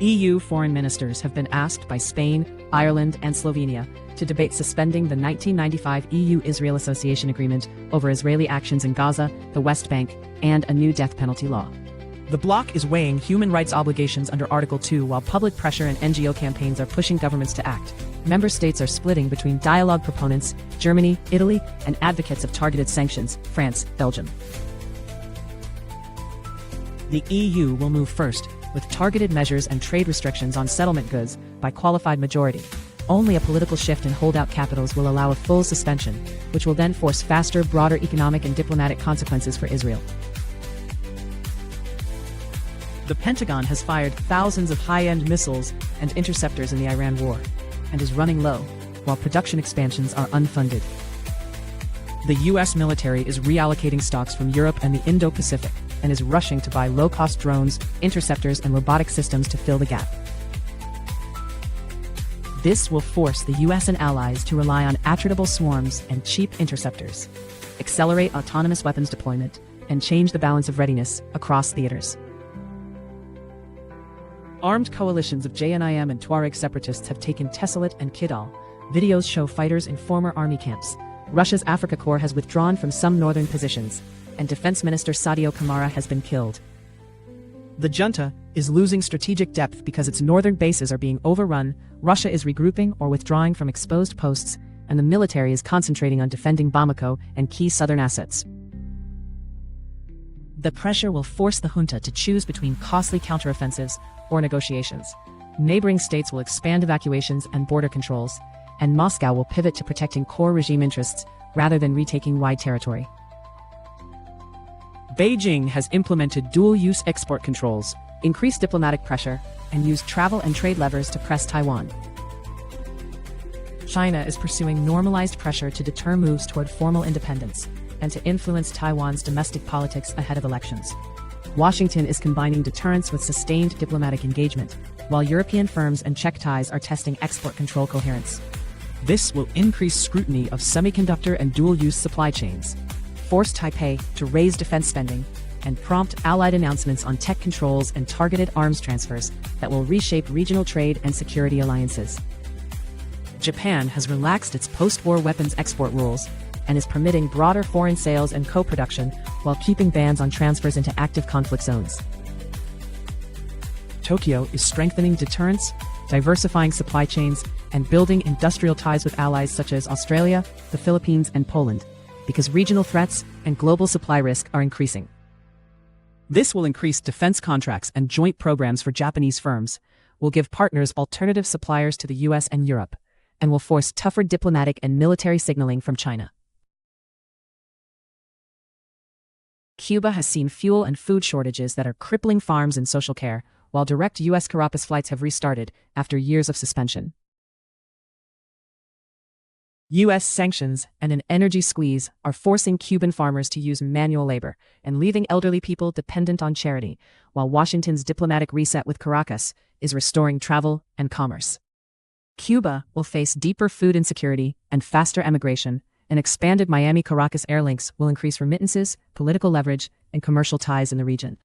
EU foreign ministers have been asked by Spain, Ireland, and Slovenia to debate suspending the 1995 EU-Israel Association Agreement over Israeli actions in Gaza, the West Bank, and a new death penalty law. The bloc is weighing human rights obligations under Article 2 while public pressure and NGO campaigns are pushing governments to act. Member states are splitting between dialogue proponents, Germany, Italy, and advocates of targeted sanctions, France, Belgium. The EU will move first, with targeted measures and trade restrictions on settlement goods by qualified majority. Only a political shift in holdout capitals will allow a full suspension, which will then force faster, broader economic and diplomatic consequences for Israel. The Pentagon has fired thousands of high-end missiles and interceptors in the Iran war, and is running low, while production expansions are unfunded. The US military is reallocating stocks from Europe and the Indo-Pacific, and is rushing to buy low-cost drones, interceptors, and robotic systems to fill the gap. This will force the US and allies to rely on attritable swarms and cheap interceptors, accelerate autonomous weapons deployment, and change the balance of readiness across theaters. Armed coalitions of JNIM and Tuareg separatists have taken Tessalit and Kidal. Videos show fighters in former army camps. Russia's Africa Corps has withdrawn from some northern positions, and Defense Minister Sadio Kamara has been killed. The junta is losing strategic depth because its northern bases are being overrun, Russia is regrouping or withdrawing from exposed posts, and the military is concentrating on defending Bamako and key southern assets. The pressure will force the junta to choose between costly counteroffensives or negotiations. Neighboring states will expand evacuations and border controls, and Moscow will pivot to protecting core regime interests rather than retaking wide territory. Beijing has implemented dual-use export controls, increased diplomatic pressure, and used travel and trade levers to press Taiwan. China is pursuing normalized pressure to deter moves toward formal independence and to influence Taiwan's domestic politics ahead of elections. Washington is combining deterrence with sustained diplomatic engagement, while European firms and Czech ties are testing export control coherence. This will increase scrutiny of semiconductor and dual-use supply chains, force Taipei to raise defense spending, and prompt allied announcements on tech controls and targeted arms transfers that will reshape regional trade and security alliances. Japan has relaxed its post-war weapons export rules and is permitting broader foreign sales and co-production while keeping bans on transfers into active conflict zones. Tokyo is strengthening deterrence, diversifying supply chains, and building industrial ties with allies such as Australia, the Philippines, and Poland, because regional threats and global supply risk are increasing. This will increase defense contracts and joint programs for Japanese firms, will give partners alternative suppliers to the US and Europe, and will force tougher diplomatic and military signaling from China. Cuba has seen fuel and food shortages that are crippling farms and social care, while direct US Caracas flights have restarted after years of suspension. US sanctions and an energy squeeze are forcing Cuban farmers to use manual labor and leaving elderly people dependent on charity, while Washington's diplomatic reset with Caracas is restoring travel and commerce. Cuba will face deeper food insecurity and faster emigration, and expanded Miami-Caracas air links will increase remittances, political leverage, and commercial ties in the region.